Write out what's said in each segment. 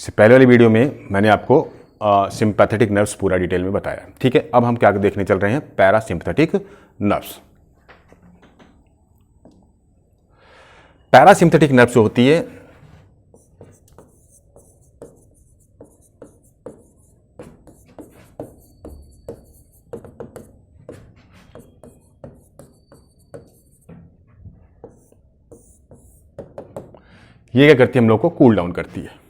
इससे पहले वाली वीडियो में मैंने आपको सिंपैथेटिक नर्व्स पूरा डिटेल में बताया। ठीक है, अब हम क्या देखने चल रहे हैं, पैरासिम्पैथेटिक नर्व्स। पैरासिम्पैथेटिक नर्व्स जो होती है ये क्या करती है, हम लोग को कूल डाउन करती है।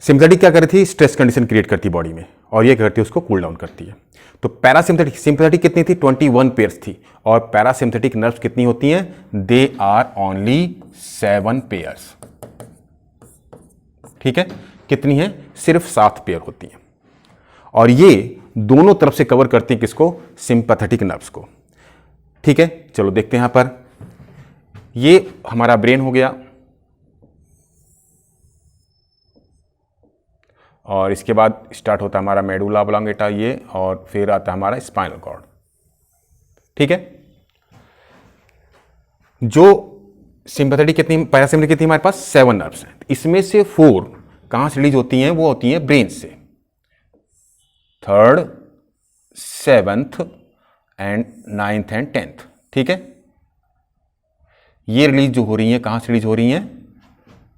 सिंपैथेटिक क्या करती है, स्ट्रेस कंडीशन क्रिएट करती है बॉडी में, और ये करती है उसको कूल डाउन करती है। तो पैरासिम्पैथेटिक, सिंपैथेटिक कितनी थी, 21 पेयर्स थी, और पैरासिम्पैथेटिक नर्व्स कितनी होती हैं, दे आर ओनली 7 पेयर्स। ठीक है, कितनी है, सिर्फ 7 पेयर होती हैं, और ये दोनों तरफ से कवर करती है किसको, सिंपैथेटिक नर्व्स को। ठीक है, चलो देखते हैं यहां पर, ये हमारा ब्रेन हो गया, और इसके बाद स्टार्ट होता है हमारा मेडुला ऑब्लोंगेटा ये, और फिर आता है हमारा स्पाइनल कॉर्ड। ठीक है, जो सिंपैथेटिक कितनी, पैरासिम्पैथेटिक कितनी हमारे पास 7 नर्व्स हैं, इसमें से 4 कहां से रिलीज होती हैं, वो होती हैं ब्रेन से, 3rd, 7th and 9th and 10th। ठीक है, ये रिलीज जो हो रही है कहां से रिलीज हो रही है,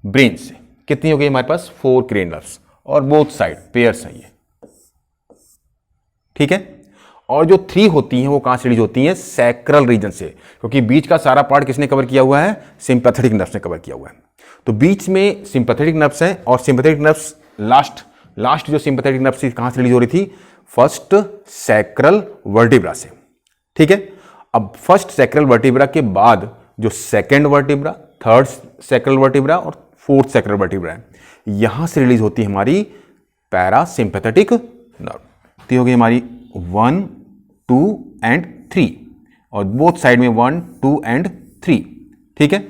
ब्रेन से। कितनी हो गई हमारे पास, 4 क्रेन नर्व्स, और बोथ साइड पेयर्स है ये। ठीक है, और जो 3 होती हैं वो कहां से रिलीज होती हैं, सैक्रल रीजन से, क्योंकि बीच का सारा पार्ट किसने कवर किया हुआ है, सिंपैथेटिक नर्व्स ने कवर किया हुआ है। तो बीच में सिंपैथेटिक नर्व्स हैं, और सिंपैथेटिक नर्व्स लास्ट जो सिंपैथेटिक नर्व्स थी कहां से रिलीज हो रही थी, फर्स्ट सैक्रल वर्टिब्रा से। ठीक है, अब फर्स्ट सैक्रल वर्टिब्रा के बाद जो second vertebra, 3rd sacral vertebra और 4th सैक्रल वर्टिब्रा है, यहां से रिलीज होती है हमारी पैरासिम्पैथेटिक नर्व। तो हो गई हमारी 1, 2 एंड 3, और बोथ साइड में 1, 2 एंड 3। ठीक है,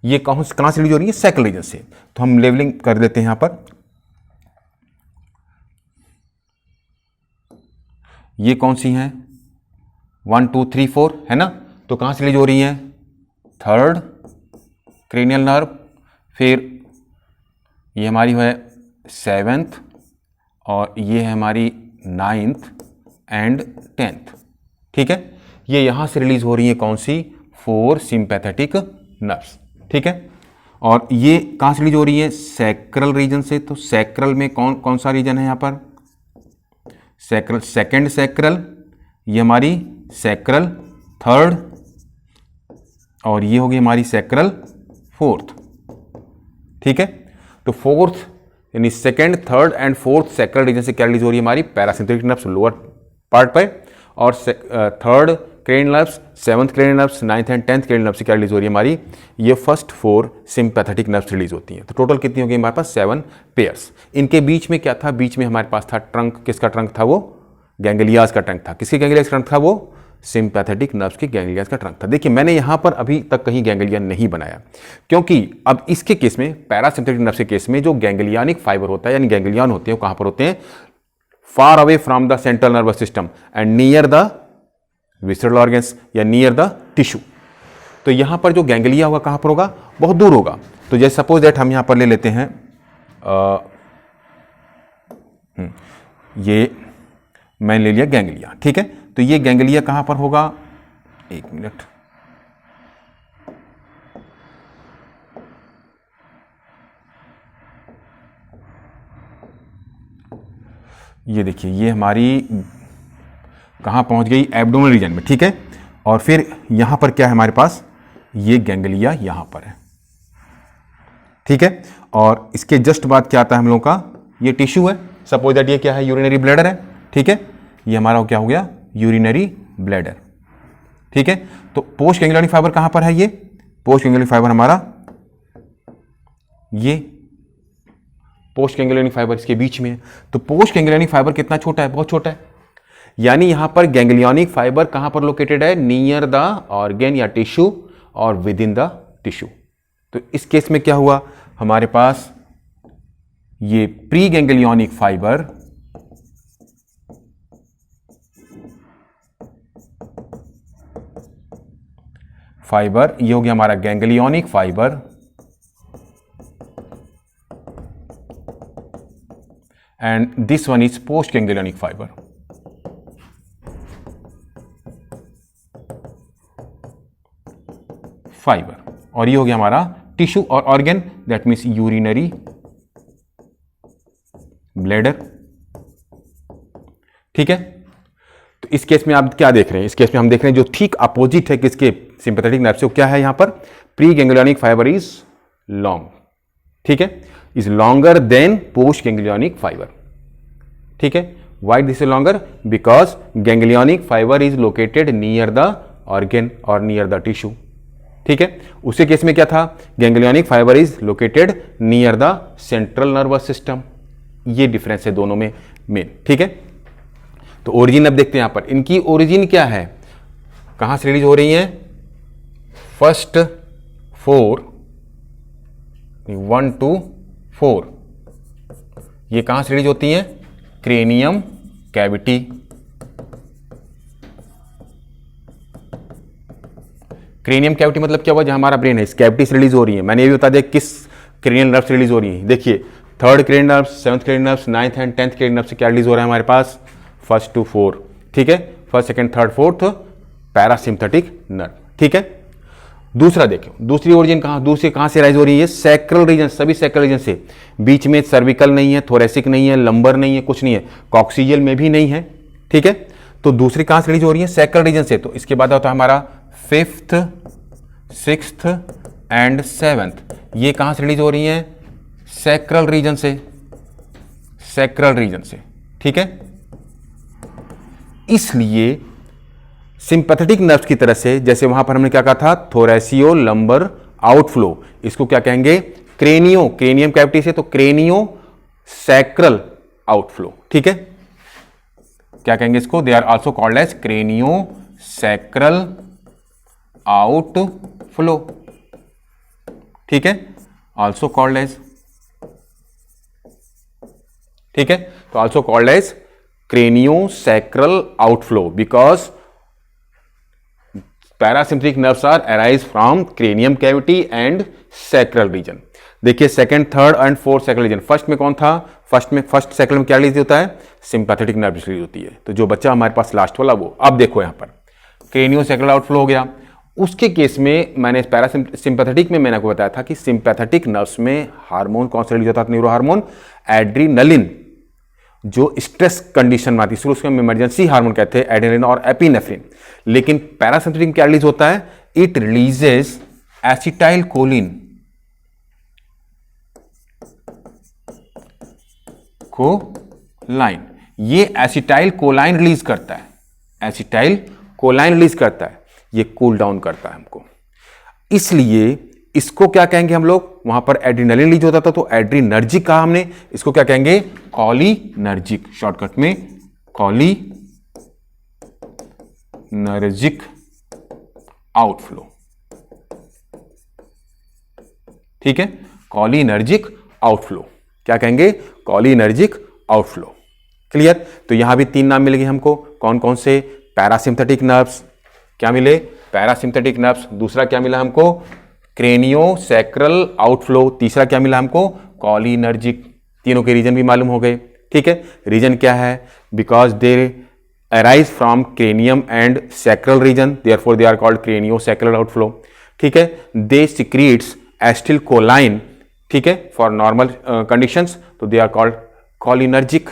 ये कहां से रिलीज हो रही है, सैक्रल रीजन से। तो हम लेवलिंग कर देते हैं यहां पर, ये कौन सी हैं, 1, 2, 3, 4 है ना। तो कहां से रिलीज हो रही है, 3rd क्रेनियल नर्व, फिर ये हमारी है 7th, और ये है हमारी 9th एंड 10th। ठीक है, ये यहां से रिलीज हो रही है कौन सी, 4 सिंपैथेटिक नर्व्स। ठीक है, और ये कहां से रिलीज हो रही है, सैक्रल रीजन से। तो सैक्रल में कौन सा रीजन है यहां पर, सैक्रल, सेकेंड सैक्रल, ये हमारी सैक्रल 3rd, और ये होगी हमारी सैक्रल 4th। ठीक है, तो 4th यानी second, 3rd and 4th sacral reason से क्या रिलीज हो रही है, हमारी पैरासिम्पैथेटिक नर्व्स लोअर पार्ट पे, और 3rd cranial nerves, 7th cranial nerves, 9th and 10th cranial nerves से क्या रिलीज हो रही है हमारी, ये फर्स्ट 4 सिंपैथेटिक नर्व्स रिलीज होती हैं। तो टोटल कितनी हो गई हमारे पास, 7 पेयर्स। इनके बीच में क्या था, बीच में हमारे पास था ट्रंक, किसका ट्रंक था, वो गैंग्लियाज का ट्रंक था। किसके गैंग्लियाज का ट्रंक था, वो सिंपैथेटिक नर्व्स के गैंग्लियाज का ट्रंक था। देखिए मैंने यहां पर अभी तक कहीं गैंग्लिया नहीं बनाया, क्योंकि अब इसके केस में, पैरासिम्पैथेटिक नर्व्स के केस में, जो गैंग्लियानिक फाइबर होता है यानी गैंग्लियन होते हैं, वो कहां पर होते हैं, far away from the central nervous system and near the visceral organs या नियर द टिश्यू। तो यहां पर जो गैंग्लिया होगा कहां पर होगा, बहुत दूर होगा। तो जैसे सपोज दैट हम यहां पर ले लेते हैं, ये मैंने ले लिया गैंग्लिया। ठीक है, तो ये गैंग्लिया कहां पर होगा, 1 मिनट, ये देखिए ये हमारी कहां पहुंच गई, एब्डोमिनल रीजन में। ठीक है, और फिर यहां पर क्या है हमारे पास, ये गैंग्लिया यहां पर है। ठीक है, और इसके जस्ट बाद क्या आता है हम लोगों का, ये टिश्यू है, सपोज दैट ये क्या है, यूरिनरी ब्लैडर है। ठीक है, ये हमारा क्या हो गया, यूरिनरी ब्लैडर। ठीक है, तो पोस्ट गैंग्लियनिक फाइबर कहां पर है, ये पोस्ट गैंग्लियनिक फाइबर हमारा, ये पोस्ट गैंग्लियनिक फाइबर इसके बीच में है। तो पोस्ट गैंग्लियनिक फाइबर कितना छोटा है, बहुत छोटा है, यानी यहां पर गैंग्लियनिक फाइबर कहां पर लोकेटेड है, नियर द ऑर्गन या टिश्यू और विद इन द टिश्यू। तो इस केस में क्या हुआ, हमारे पास ये प्री गैंग्लियनिक फाइबर ये हो गया हमारा ganglionic fibre, and this one is post ganglionic fibre. और ये हो गया हमारा टिश्यू और organ, that means urinary bladder. ठीक है, तो इस केस में आप क्या देख रहे हैं, इस केस में हम देख रहे हैं जो ठीक अपोजिट है किसके, सिंपैथेटिक नर्व से, क्या है यहां पर, pre ganglionic fibre is long. ठीक है, is longer than postganglionic fibre. ठीक है, why this is longer, because ganglionic fibre is located near the organ और नियर द टिश्यू। ठीक है, उसी केस में क्या था, ganglionic fibre is located near the central nervous system. ये डिफरेंस है दोनों में मेन। ठीक है, तो ओरिजिन अब देखते हैं यहां पर, इनकी ओरिजिन क्या है, कहां से रिलीज हो रही है, फर्स्ट 4 1 2 4, ये कहां से रिलीज होती है, क्रेनियम कैविटी। क्रेनियम कैविटी मतलब क्या हुआ, जहां हमारा ब्रेन है इस कैविटी से रिलीज हो रही है। मैंने ये भी बता दिया किस क्रेनियल नर्व से रिलीज हो रही है। देखिए, third cranial nerve, seventh cranial nerve, ninth and 10th cranial nerve से क्या रिलीज हो रहा है हमारे पास, फर्स्ट टू 4। ठीक है, first second third fourth parasympathetic nerve. ठीक है, दूसरा देखो, दूसरी ओरिजिन कहां, दूसरी कहां से राइज हो रही है, सैक्रल रीजन, सभी सैक्रल रीजन से। बीच में सर्विकल नहीं है, थोरेसिक नहीं है, लंबर नहीं है, कुछ नहीं है, कॉक्सिजियल में भी नहीं है। ठीक है, तो दूसरी कहां से रिलीज हो रही है, सैक्रल रीजन से। तो इसके बाद होता है हमारा 5th 6th एंड 7th, ये कहां से रिलीज हो रही है, सैक्रल रीजन से, सैक्रल रीजन से। ठीक है, इसलिए सिंपैथेटिक नर्व्स की तरह से, जैसे वहां पर हमने क्या कहा था, थोरेसियो लंबर आउटफ्लो, इसको क्या कहेंगे, क्रेनियो, क्रेनियम कैविटी से, तो क्रेनियो सैक्रल आउटफ्लो। ठीक है, क्या कहेंगे इसको, they are also called as cranio sacral outflow. ठीक है, आल्सो कॉल्ड एज, ठीक है, तो also called as craniosacral outflow because parasympathetic nerves are arise from cranium cavity and sacral region। देखिए second, third and fourth sacral region, first में कौन था, first sacral में क्या रिलीज होता है, सिंपैथेटिक नर्व रिलीज होती है। तो जो बच्चा हमारे पास लास्ट वाला वो, अब देखो यहां पर क्रेनियोसैक्रल आउटफ्लो हो गया। उसके केस में मैंने पैरासिम्पैथेटिक में मैंने आपको बताया था कि सिंपैथेटिक नर्व्स में हार्मोन कौन सा रिलीज होता है, न्यूरो हार्मोन एड्रीनलिन, जो स्ट्रेस कंडीशन में आती है, उसको हम इमरजेंसी हार्मोन कहते हैं, एड्रेनलिन और एपिनेफ्रिन। लेकिन पैरासिम्पैथेटिक में क्या रिलीज होता है, इट रिलीजेस एसिटाइल कोलिन, कोलाइन, ये एसिटाइल कोलाइन रिलीज करता है, एसिटाइल कोलाइन रिलीज करता है, ये कूल डाउन करता है हमको। इसलिए इसको क्या कहेंगे हम लोग, वहां पर एड्रीनलिन रिलीज होता था तो एड्रीनर्जिक कहा हमने, इसको क्या कहेंगे, कॉलिनर्जिक, शॉर्टकट में कॉलिनर्जिक आउटफ्लो। ठीक है, कॉलिनर्जिक आउटफ्लो, क्या कहेंगे, कॉलिनर्जिक आउटफ्लो। क्लियर, तो यहां भी 3 नाम मिल गए हमको, कौन कौन से, पैरासिम्पैथेटिक नर्व्स, क्या मिले, पैरासिम्पैथेटिक नर्व्स, दूसरा क्या मिला हमको, क्रेनियोसैक्रल आउटफ्लो, तीसरा क्या मिला हमको, कॉलिनर्जिक। तीनों के रीजन भी मालूम हो गए। ठीक है, रीजन क्या है, because they arise from cranium and sacral region, therefore they are called craniosacral outflow. ठीक है, दे सिक्रीट्स एसिटिल कोलाइन, ठीक है, फॉर नॉर्मल कंडीशंस, तो they are called cholinergic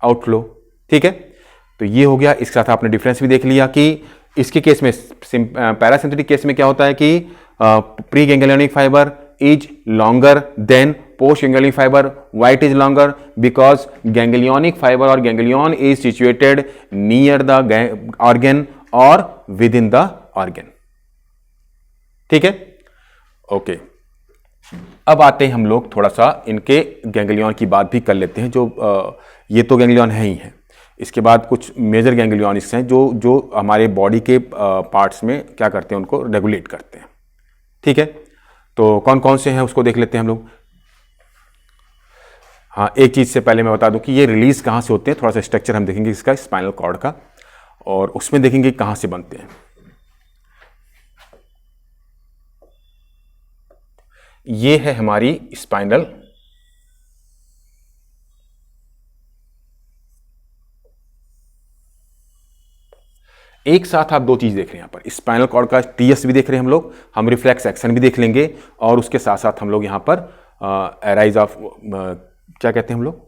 outflow. ठीक है, तो ये हो गया, इसके साथ आपने डिफरेंस भी देख लिया कि इसके केस में, पैरासिम्पैथेटिक केस में क्या होता है कि preganglionic fibre is longer than postganglionic fibre. Why it is longer, because ganglionic fibre और ganglion is situated near the organ और विद इन द ऑर्गन। ठीक है, ओके, अब आते हैं हम लोग थोड़ा सा इनके गैंग्लियन की बात भी कर लेते हैं, जो ये तो गैंग्लियन है ही है, इसके बाद कुछ मेजर गैंग्लियनिक्स हैं जो हमारे बॉडी के पार्ट्स में क्या करते हैं, उनको रेगुलेट करते हैं। ठीक है, तो कौन कौन से हैं उसको देख लेते हैं हम लोग। हाँ, एक चीज से पहले मैं बता दूं कि ये रिलीज कहां से होते हैं, थोड़ा सा स्ट्रक्चर हम देखेंगे इसका, स्पाइनल कॉर्ड का, और उसमें देखेंगे कहां से बनते हैं। ये है हमारी स्पाइनल एक साथ आप दो चीज़ देख रहे हैं यहाँ पर, स्पाइनल कॉर्ड का टीएस भी देख रहे हैं हम लोग, हम रिफ्लेक्स एक्शन भी देख लेंगे, और उसके साथ साथ हम लोग यहाँ पर एराइज ऑफ क्या कहते हैं हम लोग,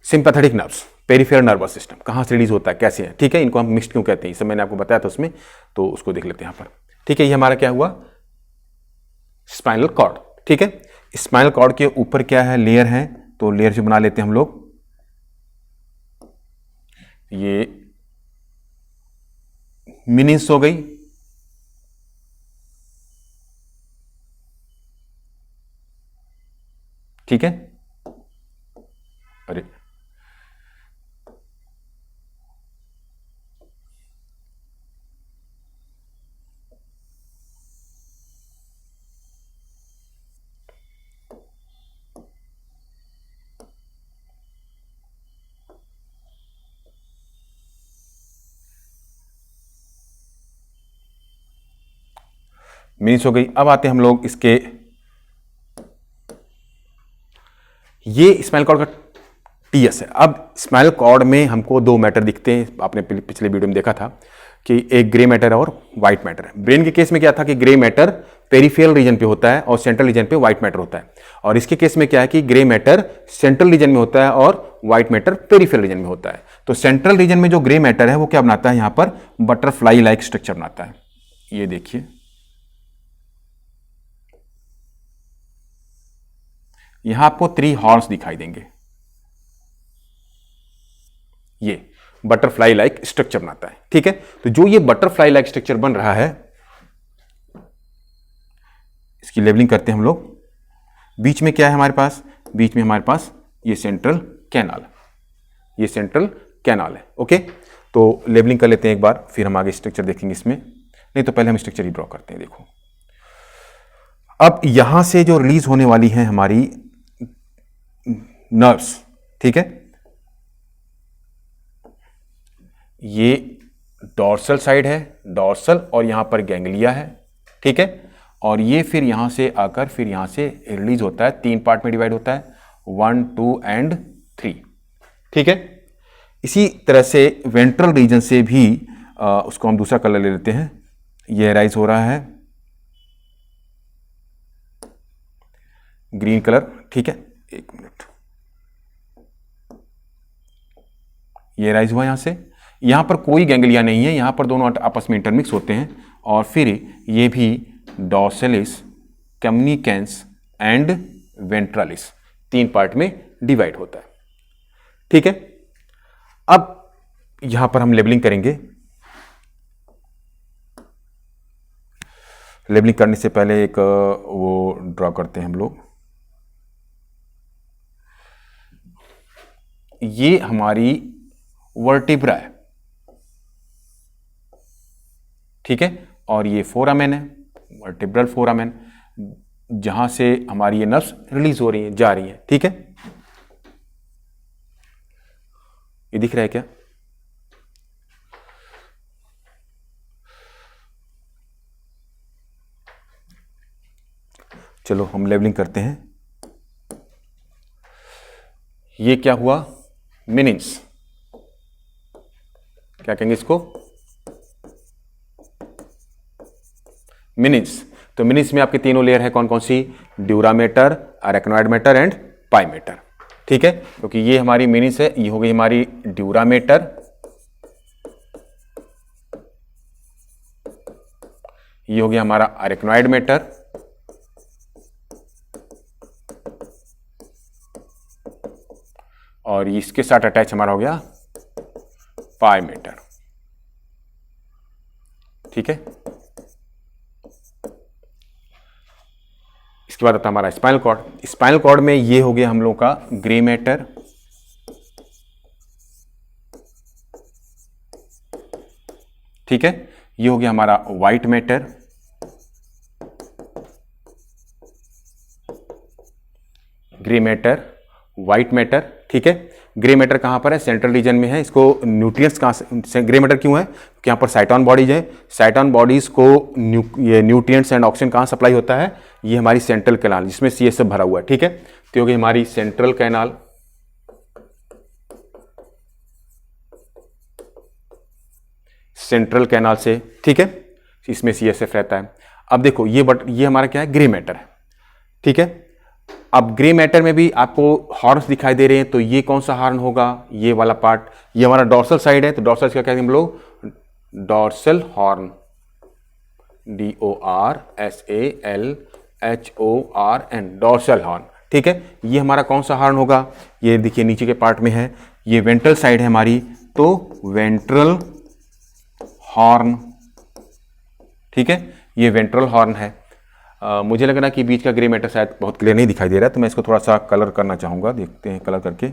sympathetic nerves, peripheral nervous system कहाँ से रिलीज होता है, कैसे है, ठीक है, इनको हम मिक्स्ड क्यों कहते हैं, ये सब मैंने आपको बताया था उसमें, तो उसको देख लेते हैं यहाँ पर। ठीक है, ये हमारा क्या हुआ, स्पाइनल कॉर्ड। ठीक है, स्पाइनल कॉर्ड के ऊपर क्या है, लेयर है, तो लेयर जो बना लेते हैं हम लोग, ये मिनिस हो गई, ठीक है, अरे मिनिस हो गई। अब आते हैं हम लोग इसके, ये स्पाइनल कॉर्ड का टीएस है। अब स्पाइनल कॉर्ड में हमको दो मैटर दिखते हैं, आपने पिछले वीडियो में देखा था कि एक ग्रे मैटर और व्हाइट मैटर है। ब्रेन के केस में क्या था कि ग्रे मैटर पेरिफेरल रीजन पे होता है और सेंट्रल रीजन पे व्हाइट मैटर होता है, और इसके केस में क्या है कि ग्रे मैटर सेंट्रल रीजन में होता है और व्हाइट मैटर पेरिफेरल रीजन में होता है। तो सेंट्रल रीजन में जो ग्रे मैटर है वो क्या बनाता है, यहां पर बटरफ्लाई लाइक स्ट्रक्चर बनाता है। ये देखिए, यहां आपको 3 हॉर्न्स दिखाई देंगे, ये बटरफ्लाई लाइक स्ट्रक्चर बनाता है। ठीक है, तो जो ये बटरफ्लाई लाइक स्ट्रक्चर बन रहा है, इसकी लेबलिंग करते हैं हम लोग। बीच में क्या है हमारे पास, बीच में हमारे पास ये सेंट्रल कैनाल, ये सेंट्रल कैनाल है। ओके, तो लेबलिंग कर लेते हैं एक बार, फिर हम आगे स्ट्रक्चर देखेंगे इसमें। नहीं तो पहले हम स्ट्रक्चर ही ड्रॉ करते हैं। देखो, अब यहां से जो रिलीज होने वाली है हमारी नर्व्स, ठीक है, ये डॉर्सल साइड है, डॉर्सल, और यहां पर गैंग्लिया है। ठीक है, और ये फिर यहां से आकर फिर यहां से रिलीज होता है, 3 पार्ट में डिवाइड होता है, 1, 2 एंड 3। ठीक है, इसी तरह से वेंट्रल रीजन से भी उसको हम दूसरा कलर ले लेते हैं, ये राइज हो रहा है ग्रीन कलर। ठीक है, एक मिनट, ये राइज हुआ यहां से, यहां पर कोई गैंग्लिया नहीं है, यहां पर दोनों आपस में इंटरमिक्स होते हैं, और फिर ये भी डॉर्सलिस, कम्युनिकेंस एंड वेंट्रालिस 3 पार्ट में डिवाइड होता है। ठीक है, अब यहां पर हम लेबलिंग करेंगे। लेबलिंग करने से पहले एक वो ड्रॉ करते हैं हम लोग, ये हमारी वर्टिब्रा है, ठीक है, और ये फोरामेन है, वर्टिब्रल फोरामेन, जहां से हमारी ये नर्व्स रिलीज हो रही हैं, जा रही हैं। ठीक है, ये दिख रहा है क्या, चलो हम लेबलिंग करते हैं। ये क्या हुआ, मिनिन्स, क्या कहेंगे इसको, मिनिन्स। तो मिनिन्स में आपके तीनों लेयर है, कौन कौन सी, ड्यूरामेटर, अरेक्नॉइड मैटर एंड पाइमेटर। ठीक है, क्योंकि ये हमारी मिनिन्स है, ये हो गई हमारी ड्यूरामेटर, ये हो गया हमारा अरेक्नॉइड मैटर, और इसके साथ अटैच हमारा हो गया पाइमेटर। ठीक है, इसके बाद आता है हमारा स्पाइनल कॉर्ड। स्पाइनल कॉर्ड में ये हो गया हम लोग का ग्रे मैटर, ठीक है, ये हो गया हमारा white matter, grey matter, white matter. ठीक है, ग्रे मैटर कहां पर है, सेंट्रल रीजन में है। इसको न्यूट्रिएंट्स कहां से, ग्रे मैटर क्यों है कि यहां पर साइटोन बॉडीज है, साइटोन बॉडीज को ये न्यूट्रिएंट्स एंड ऑक्सीजन कहां सप्लाई होता है, ये हमारी सेंट्रल कैनाल, जिसमें CSF भरा हुआ है। ठीक है, तो होगी हमारी सेंट्रल कैनाल, सेंट्रल कैनाल से, ठीक है, इसमें CSF रहता है। अब देखो ये हमारा क्या है, ग्रे मैटर है, ठीक है। अब ग्रे मैटर में भी आपको हॉर्न्स दिखाई दे रहे हैं, तो ये कौन सा हॉर्न होगा, ये वाला पार्ट, ये हमारा डॉर्सल साइड है, तो डॉर्सल क्या कहेंगे हम लोग, dorsal horn, DORSALHORN, dorsal horn, ठीक है। ये हमारा कौन सा हॉर्न होगा, ये देखिए नीचे के पार्ट में है, ये वेंट्रल साइड है हमारी, तो वेंट्रल हॉर्न, ठीक है, ये वेंट्रल हॉर्न है। मुझे लग रहा है कि बीच का ग्रे मैटर शायद बहुत क्लियर नहीं दिखाई दे रहा है, तो मैं इसको थोड़ा सा कलर करना चाहूँगा, देखते हैं कलर करके।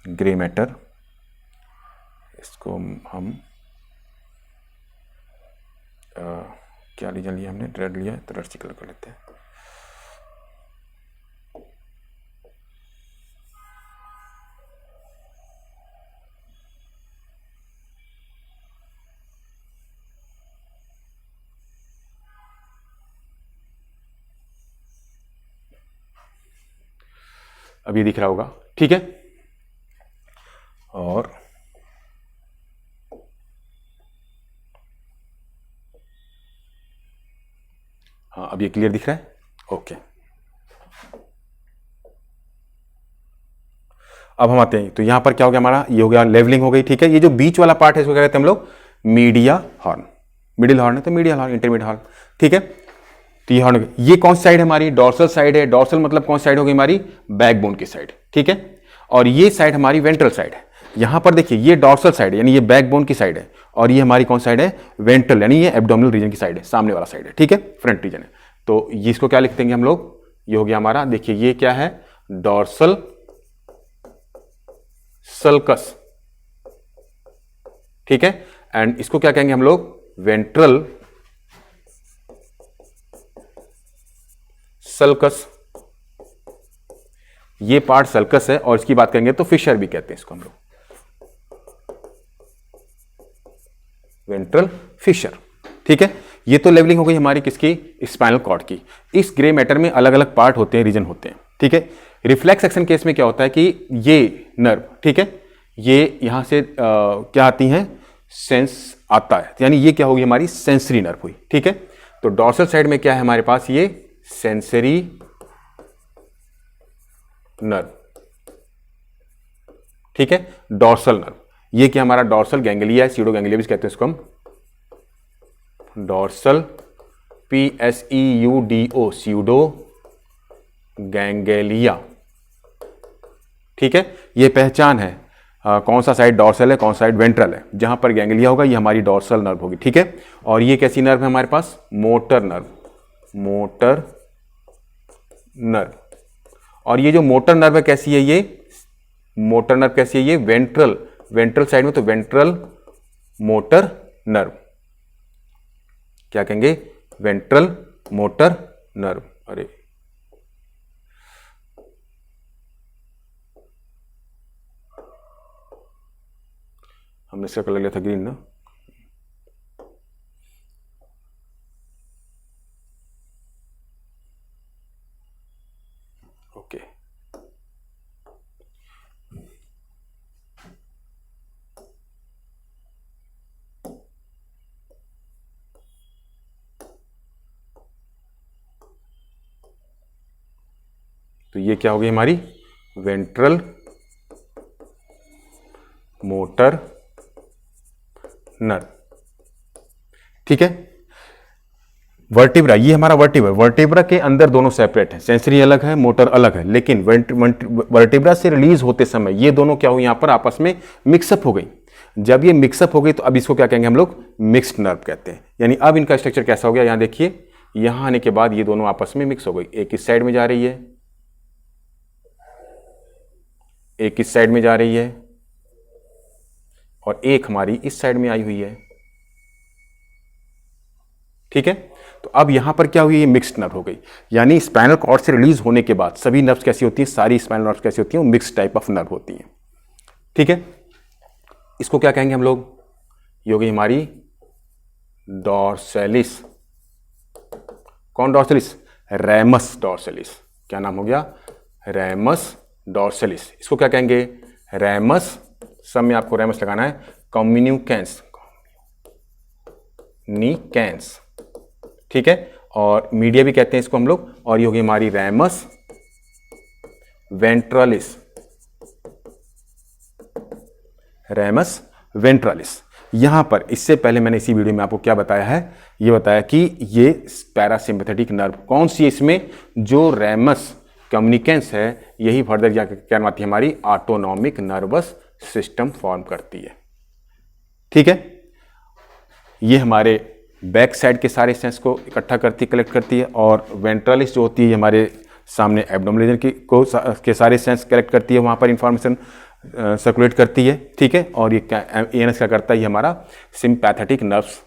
ग्रे मैटर, इसको हम क्या रीजन लिया हमने, रेड लिया है, तो रेड से कलर कर लेते हैं। अब ये दिख रहा होगा, ठीक है। और हाँ, अब ये क्लियर दिख रहा है, ओके। अब हम आते हैं, तो यहां पर क्या हो गया हमारा, ये हो गया लेवलिंग हो गई, ठीक है। ये जो बीच वाला पार्ट है इसको क्या कहते हैं हम लोग, मीडिया हॉर्न, मिडिल हॉर्न है तो मीडियल हॉर्न, इंटरमीडिएट हॉर्न, ठीक है। तो ये हॉर्न, ये कौन सी साइड है हमारी, डॉर्सल साइड है। डॉर्सल मतलब कौन सी साइड होगी हमारी, बैकबोन की साइड, ठीक है। और ये साइड हमारी वेंट्रल साइड है। यहां पर देखिए ये डॉर्सल साइड है, यानी ये बैकबोन की साइड है, और ये हमारी कौन साइड है, वेंट्रल, यानी ये एब्डोमिनल रीजन की साइड है, सामने वाला साइड है, ठीक है, फ्रंट रीजन है। तो ये इसको क्या लिख देंगे हम लोग, ये हो गया हमारा, देखिए ये क्या है, डॉर्सल सल्कस, ठीक है। एंड इसको क्या कहेंगे हम लोग, वेंट्रल सल्कस। ये पार्ट सल्कस है, और इसकी बात करेंगे तो फिशर भी कहते हैं इसको हम लोग, वेंट्रल फिशर, ठीक है। ये तो लेवलिंग हो गई हमारी किसकी, स्पाइनल कॉर्ड की। इस ग्रे मैटर में अलग अलग पार्ट होते हैं, रीजन होते हैं, ठीक है। रिफ्लेक्स एक्शन केस में क्या होता है कि ये नर्व, ठीक है, ये यहां से क्या आती हैं, सेंस आता है, यानी ये क्या होगी हमारी, सेंसरी नर्व हुई, ठीक है। तो डॉर्सल साइड में क्या है हमारे पास, ये सेंसरी नर्व, ठीक है, डॉर्सल नर्व। ये क्या हमारा डॉर्सल गैंग्लिया है, सीडो गैंग्लिया भी कहते हैं इसको हम, डॉर्सल PSEUDO, सीडो गैंग्लिया, ठीक है। ये पहचान है कौन सा साइड डॉर्सल है, कौन सा साइड वेंट्रल है। जहां पर गैंग्लिया होगा ये हमारी डॉर्सल नर्व होगी, ठीक है। और ये कैसी नर्व है हमारे पास, मोटर नर्व, मोटर नर्व। और ये जो मोटर नर्व है कैसी है, ये मोटर नर्व कैसी है, ये वेंट्रल, वेंट्रल साइड में, तो वेंट्रल मोटर नर्व, क्या कहेंगे, वेंट्रल मोटर नर्व। अरे हमने इसका कलर लिया था ग्रीन ना, ओके। तो ये क्या हो गई हमारी, वेंट्रल मोटर नर्व, ठीक है। वर्टिब्रा, ये हमारा वर्टिब्रा, वर्टिब्रा के अंदर दोनों सेपरेट है, सेंसरी अलग है, मोटर अलग है, लेकिन वर्टिब्रा से रिलीज होते समय ये दोनों क्या हुई, यहां पर आपस में मिक्सअप हो गई। जब ये मिक्सअप हो गई तो अब इसको क्या कहेंगे हम लोग, मिक्स्ड नर्व कहते हैं। यानी अब इनका स्ट्रक्चर कैसा हो गया, यहां देखिए, यहां आने के बाद ये दोनों आपस में मिक्स हो गई, एक इस साइड में जा रही है, एक इस साइड में जा रही है, और एक हमारी इस साइड में आई हुई है, ठीक है। तो अब यहां पर क्या हुई, ये मिक्स्ड नर्व हो गई। यानी स्पाइनल कॉर्ड से रिलीज होने के बाद सभी नर्व्स कैसी होती है, सारी स्पाइनल नर्व्स कैसी होती हैं, मिक्स्ड टाइप ऑफ नर्व होती हैं, ठीक है। इसको क्या कहेंगे हम लोग, ये हो गई हमारी डॉर्सेलिस। कौन डॉर्सेलिस, रैमस डॉर्सेलिस। क्या नाम हो गया, रैमस डॉर्सेलिस। इसको क्या कहेंगे, रैमस, सब में आपको रैमस लगाना है, कम्युनिकेंस, कम्युनिकेंस, ठीक है, और मीडिया भी कहते हैं इसको हम लोग। और ये होगी हमारी रैमस वेंट्रलिस, रैमस वेंट्रलिस। यहां पर इससे पहले मैंने इसी वीडियो में आपको क्या बताया है, ये बताया कि ये पैरासिम्पैथेटिक नर्व कौन सी है इसमें, जो रैमस कम्युनिकेंस है, यही फर्दर क्या कहलाती है, हमारी ऑटोनॉमिक नर्वस सिस्टम फॉर्म करती है, ठीक है। ये हमारे बैक साइड के सारे सेंस को इकट्ठा करती, कलेक्ट करती है, और वेंट्रलिस जो होती है हमारे सामने एब्डोमिनल रीजन के सारे सेंस कलेक्ट करती है, वहां पर इंफॉर्मेशन सर्कुलेट करती है, ठीक है। और ये एएनएस क्या करता है, ये हमारा सिंपैथेटिक नर्व्स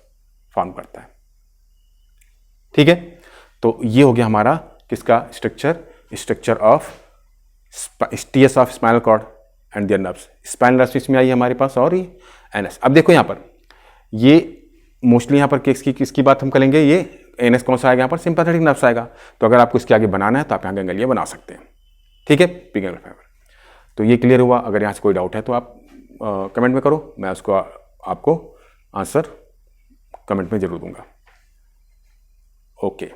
फॉर्म करता है, ठीक है। तो ये हो गया हमारा किसका structure of TS of spinal cord and their nerves. Spinal nerves इसमें आई है हमारे पास, और ये एनएस। अब देखो यहाँ पर ये मोस्टली यहाँ पर किसकी बात हम करेंगे, ये एनएस कौन सा आएगा यहाँ पर, सिंपैथेटिक नर्व्स आएगा। तो अगर आपको इसके आगे बनाना है तो आप यहाँ गैंग्लिया बना सकते हैं, ठीक है, पिगमेंटल फाइबर। तो ये क्लियर हुआ। अगर यहाँ से कोई डाउट है तो आप कमेंट में करो, मैं उसको आपको आंसर कमेंट में जरूर दूंगा। ओके।